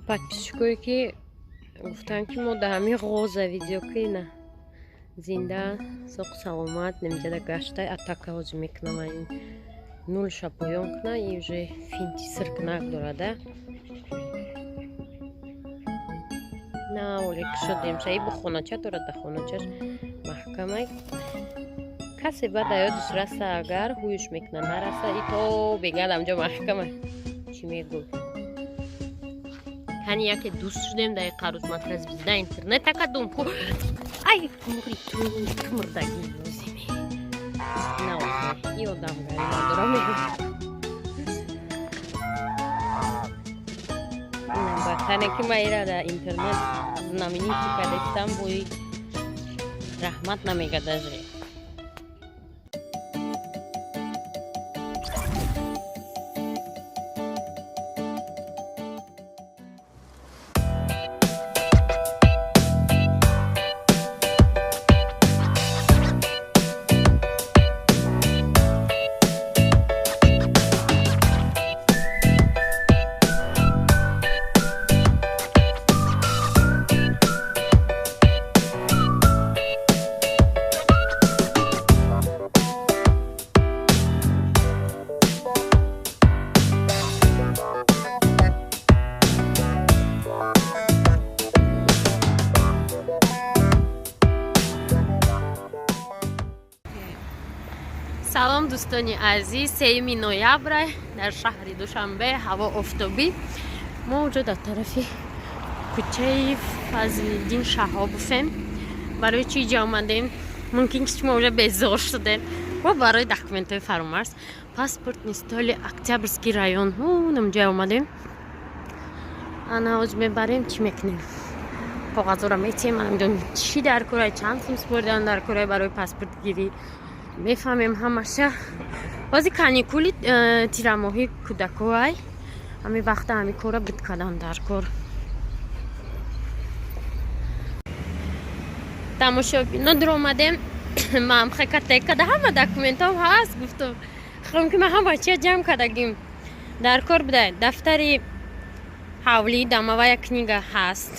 подписчикои ки гуфтанд ки мо дар ҳамин ғоза видео ки на зинда соқ саломат немиҷада гашта атака ҳоҷӣ мекунам ин нул шапоён кна и уже финти сиркнак дорада на олик шудем шаи бо хонача дорада хоначаш маҳкамай касе ба дар ёдиш раса агар ҳуюш мекуна нараса и то бегад амҷо маҳкама чӣ мегӯ ҳани яке дӯст шудем дар қарӯз матрас bizda интернет акадум ку ай мури ту мурдаги лозиме на охир и одамгари надорам бахтане ки ма ира дар интернет знаменитӣ кардастам бои раҳмат намегадажи салом дӯстони азиз 3 ноябр дар шаҳри душанбе ҳаво офтобӣ мо уҷо дар тарафи кӯчаи фазлиддин шаҳобовем барои чӣ ҷо омадем мумкин ки шумо уҷо безор шудем ва барои документҳои фаромарз паспортни столи октябрский район намҷо омадем ана ҳоҷ мебарем чӣ мекунем коғазора метиҳем намедонем чӣ дар кора чанд сум спордан дар кора барои паспортгирӣ мефаҳмем ҳамаша бози каникули тирамоҳи кӯдакоай ҳамин вақта ҳамин кора бидкадан дар кор тамошобино дуромадем маам хекатек када ҳама документам ҳаст гуфтам хом ки ма ҳама чия ҷамъ кардагим дар кор будай дафтари ҳавлӣ дамавая книга ҳаст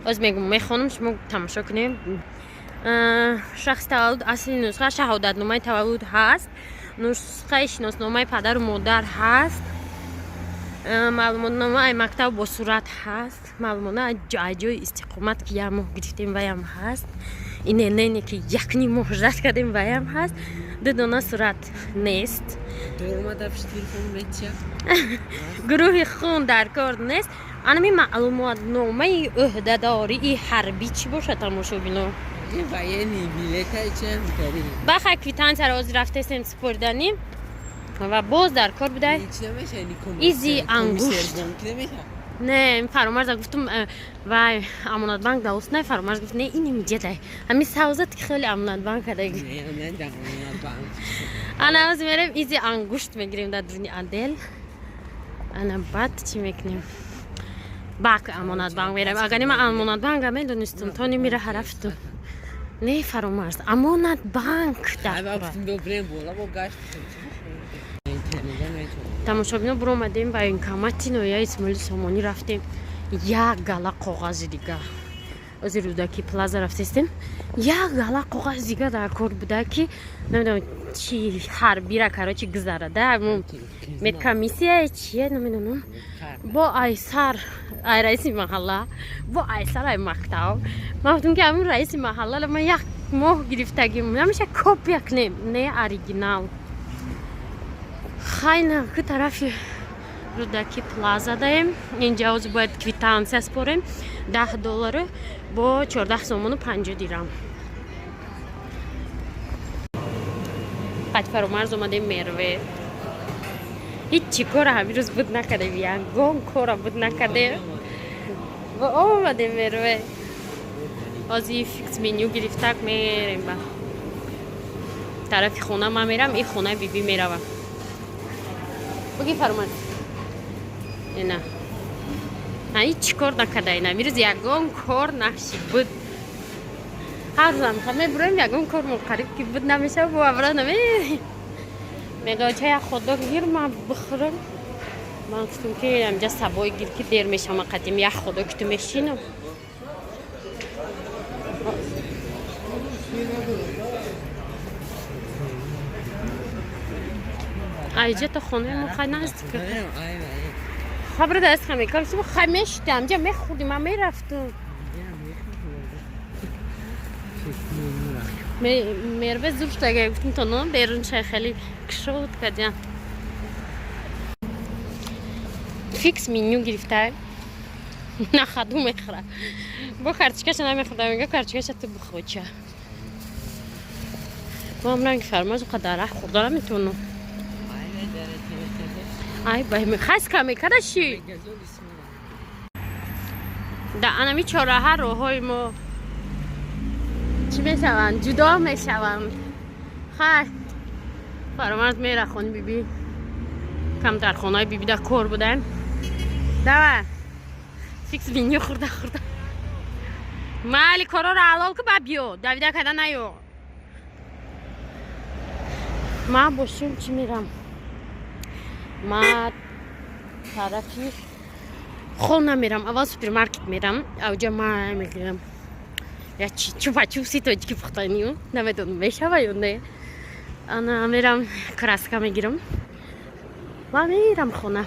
боз мегум мехонам шумо тамошо кунем шахси таваллуд асли нусха шаҳодатномаи таваллуд ҳаст нусхаи шиносномаи падару модар ҳаст маълумотномаи мактаб бо сурат ҳаст маълумотномаи ҷои истиқомат ки як моҳ гирифтем ваям ҳаст инелене ки якним моҳ жат кардем ваям ҳаст ду дона сурат нест гурӯҳи хун дар кор нест анами маълумотномаи ӯҳдадории ҳарбӣ чӣ бошад тамошобино бахай квитансияро ҳозир рафтестем супурданӣ ва боз дар кор будай изи ангушт не фаромарза гуфтум вай амонатбанк даостнай фаромарз гуфт не ин миҷадай ҳамин савзат ки хеле амонатбанк кадаги ана ҳозир мерем изи ангушт мегирем дар дуни адел ана баъд чӣ мекунем бак амонатбанк мерем агари ман амонатбанка медонистам то немира ҳарафтум не фаромарз амонатбанк тамошобино буромадем ба инкомати ноҳияи исмоили сомонӣ рафтем як гала коғази дига ҳозир рӯдаки плаза рафтестем як гала коғази дига дар кор буда ки намедонам чи ҳарбира карочи гузарада медкомиссияе чие намедонам бо айсар ай раиси маҳалла бо айсар ай мактаб ман гуфтам ки ҳамин раиси маҳалла ман як моҳ гирифтагим ҳамеша копия кунем не оригинал хайна ки тарафи рӯдаки плаза даем инҷа ҳозир бояд квитансия спорем $10 бо 14 сомону 50 дирам фаромарз омадем мерве ҳичи кора ҳамин рӯз буд накардем ягон кора буд накардем ва омадем мерве ҳозир фикс меню гирифтак мерем ба тарафи хона ман мерам ин хонаи биби меравам буги фаромарз ина ҳичи кор накардаи ҳамин рӯз ягон кор нашид буд ҳар рӯзам мебурем ягон кор муқарриб ки буд намеша бо авра намерем мегӯ чая ходдог гир ман бихӯрам من گفتم که اینجا سبای گیر که دیر میشم قدیم یخ خدا که تو میشینم اینجا تا خونه ما خیلی نزدیک خبر دست خمی کنم سو خمیشتم اینجا میخوردیم من میرفتم میربه زوش تاگه گفتم تا نام بیرون چه خیلی کشود کدیم فیکس مینیو گرفته نه خدو میخوره با کارچکش نمیخوره میگه کارچکش تو بخور چه ما هم رنگ فرماز قدره خورده نمیتونم ای بای میخواست کمی کدشی در انمی چاره ها روهای ما چی میشوند جدا میشوند خیلی فرماز میره خون بیبی کم در خونه بیبی در کور بودن دوه فیکس بینیو خورده مالی کارا رو علال که ببیو دویده کده نیو ما باشیم چی میرم ما طرفی خونه میرم اول سوپرمارکت میرم اوجا ما میگیرم یا چوپا چوسی تو که پختانیو نمیدونم میشوه یا نه انا میرم کراسکا میگیرم و میرم خونه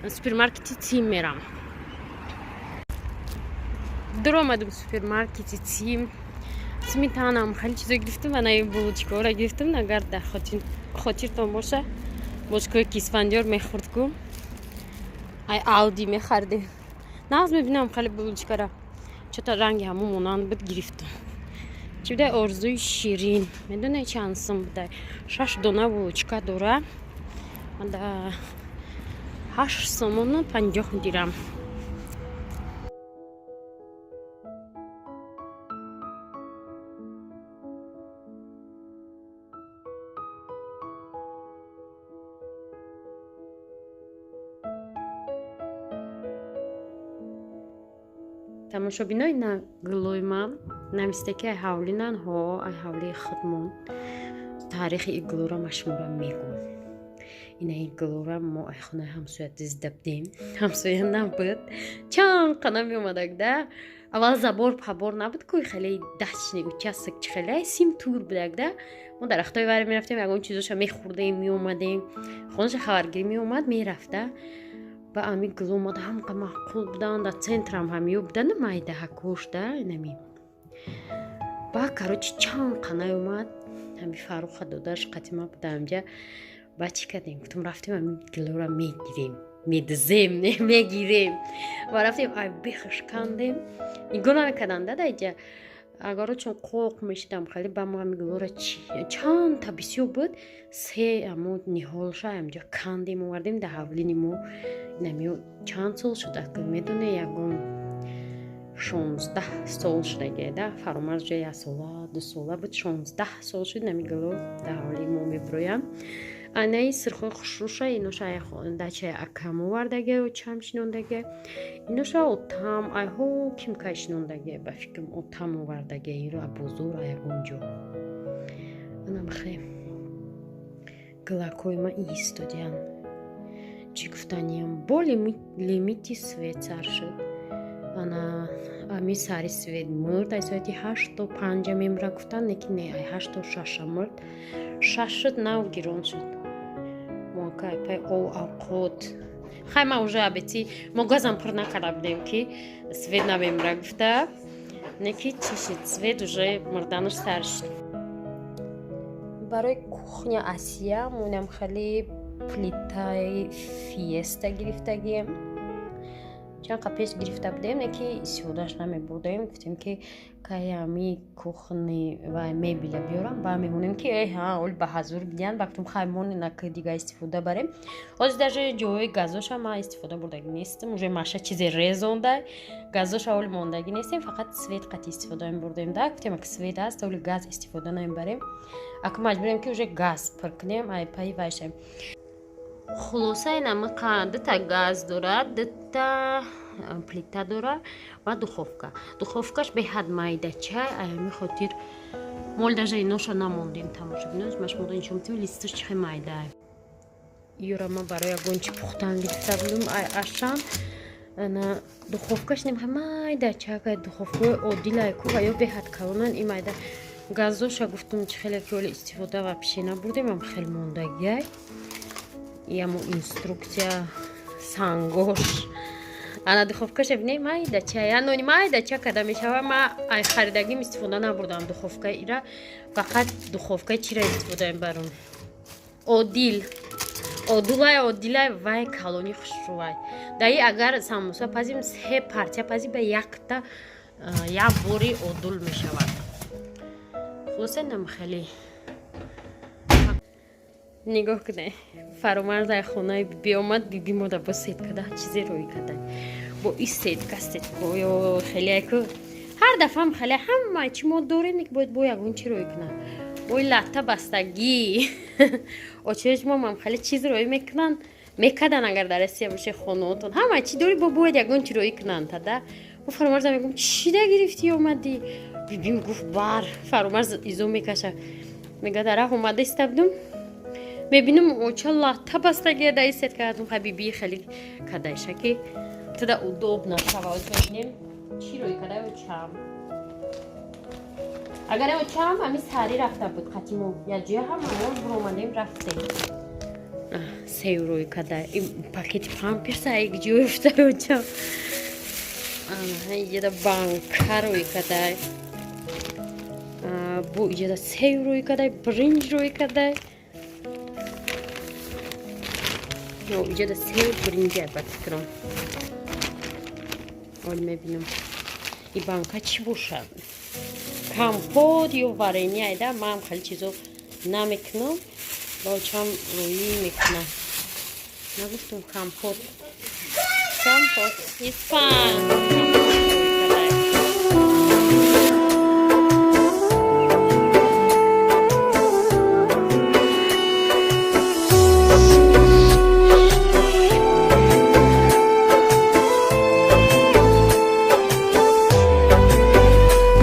سوپرمارکتی تیم میرم در آمدم سوپرمارکتی تیم میتونم خیلی چیزا گرفتم و نه بلوچکا را گرفتم اگر در خاطرتان باشه بلوچکای کیسفندیار میخورد کم ای آودی میخورده نه از میبینم خیلی بلوچکا را چطور رنگ همون مونان بود گرفتم چی بوده ارزوی شیرین میدونه چندسم بوده 6 دونه بلوچکا داره من در 8 سومون 50 دیرم тамошобинои наглои ман намистаки ай ҳавлинан ҳо ай ҳавли худмон таърихи иглора машмура мегӯ ина иглора мо ай хонаи ҳамсоя дизда будем ҳамсоя набуд чанд қана меомадагда аввал забор пабор набуд ку хеле дачни участок чи хеле сим тур будагда мо дарахтои варе мерафтем ягон чизоша мехӯрдем меомадем хонаша хабаргирӣ меомад мерафта ба ами гломада ҳамқа маъқул будан дар центрам ҳам ёбдана майда ҳакушда инами ба карочи чанд қанай омад ҳами фаруха додаш қатима буда амҷа ба чӣ кардем гуфтам рафтем ами глора мегирем медизем не мегирем ва рафтем ай бихш кандем иго намекардан дада иҷа агар чун қоқ мешидам хеле ба мо ами глора чанд та бисёр буд се амо ниҳолша амҷа кандем овардем дар ҳавлини мо намиё чанд сол шуда ки медоне ягон 16 сол шудагия да фаромарз ҷои 1 сола 2 сола буд 16 сол шуд намигало дар ҳавлии мо мебироям анаи сирхои хушруша иноша дачаи акам овардагия чам шинондагия иноша отам айҳо кимкай шинондагия ба фикрам отам овардагия иро а бозор а ягон ҷо анам хе глакои ма истодиян чӣ гуфтаниям бо лимити свет сар шуд ана ами сари свет мурд ай соати 8 то 5 мемра гуфтан лекин не ай 8 то 6 мурд 6 шуд нав гирон шуд моакай пай овқот хай ма уже абети мо газам пур накарда будем ки свет намемра гуфта неки чӣ шуд свет уже мурданаш сар шуд барои кухня асия монам хеле плитаи фиеста гирифтагием чанд қа пеш гирифта будем неки истифодаш намебурдем гуфтем ки кай ами кухни ва мебеля биёрам ба мемонем ки оли ба ҳазур бидиан ба гуфтем хай мо нака дига истифода барем ҳозир даже ҷои газоша ма истифода бурдагӣ нестем уже маша чизе резонда газоша оли мондагӣ нестем фақат свет қати истифода мебурдем да гуфтем ака свет аст оли газ истифода намебарем ака маҷбурем ки уже газ пур кунем ай паи вайшем хулоса инами дута газ дорад дута плита дора ва духовкаш беҳад майдача аями хотир мол даже иноша намондем тамошобинос машмуда иншомтим листаш чихе майда юрама барои ягончи пухтан гирифта будум ашам ана духовкаш нем майда чакай духовкаи одилай ку ва ё беҳадкаронан и майда газоша гуфтум чи хеле ки оли истифода ва пиши набурдем ам хел мондагиай ямо инструкция сангош ана духовкаш бинем майда чай анони майда ча када мешава ма ай харидагим истифода набурдам духовкаи ира фақат духовкаи чира истифодаем барун одил одулай одилай вай калони хушрувай даи агар самоса пазим се партия пази ба якта як бори одул мешавад хусенам хеле нигоҳ кунед фаромарз дар хонаи биби омад биби мода бо сеткада чизе рӯй кадай бо ин сетка сеткаё хелеяку ҳар дафъам хеле ҳамаи чи мо дорем бояд бо ягон чи рӯй кунад бо ин латта бастагӣ очояш момам хеле чиз рӯй мекардан агар дар россия боше хонаотон ҳамаи чи дори бо бояд ягон чи рӯй кунанд тада бо фаромарзам мегӯм чида гирифтӣ омадӣ бибим гуфт бар фаромарз изо мекаша мега дар раҳ омада истабдум мебинам оча латта бастагия дар ин сетка кардум ҳабиби хеле кадайшаки тада удобно шавад мебинем чӣ рӯй кадай очам агар очам ҳамин сари рафта буд қатимо якҷоя ҳамаон буромадем рафтем сев рӯй кадай ин пакети памперса якҷоя уфтад очам иҷода банка рӯй кадай бу иҷода сев рӯй кадай бринҷ рӯй кадай иҷода сев бринҷи албатта фикрам оли мебинам ин банка чӣ бошад компот ё варенье айда ман хеле чизо намекунам ба очам рӯӣ мекунам нагуфтум компот is fun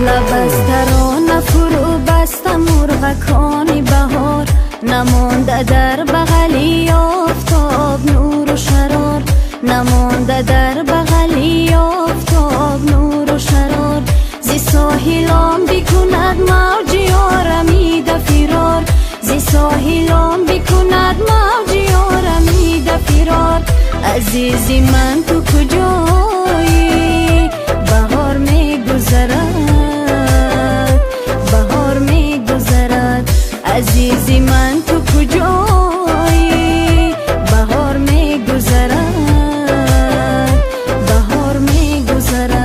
لبستران فرو بستم مرغکانی بهار نمانده در بغلی آفتاب نور و شرار نمانده در بغلی آفتاب نور و شرار زی ساحلام بکند موجی آرمیده فرار زی ساحلام بکند موجی آرمیده فرار عزیزی من تو کجایی بهار میگذرد عزیزی من تو کجایی بهار میگذرد بهار میگذرد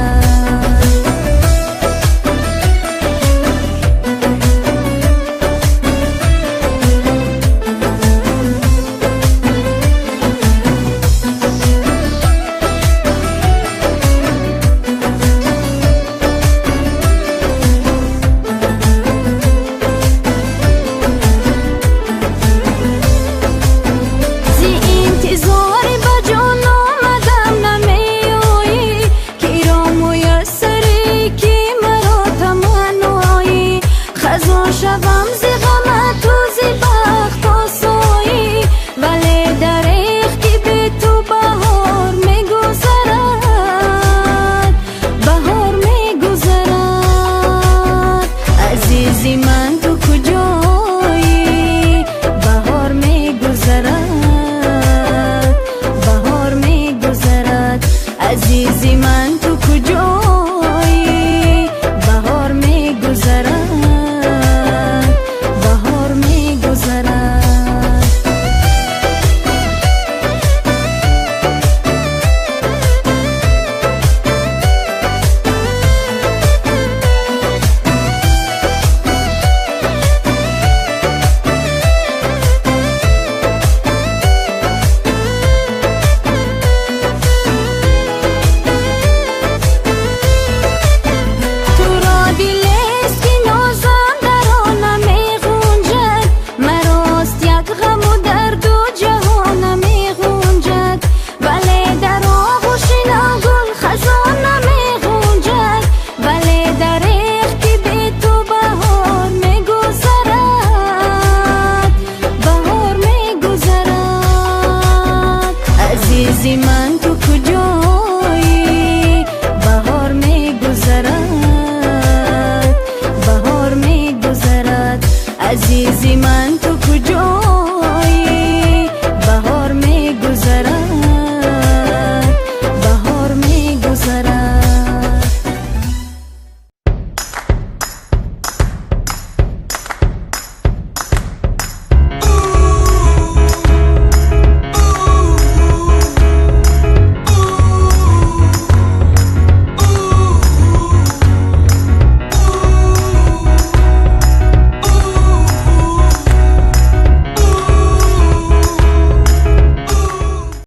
عزیزی من تو کجایی بهار میگذرد بهار میگذرد عزیزی من تو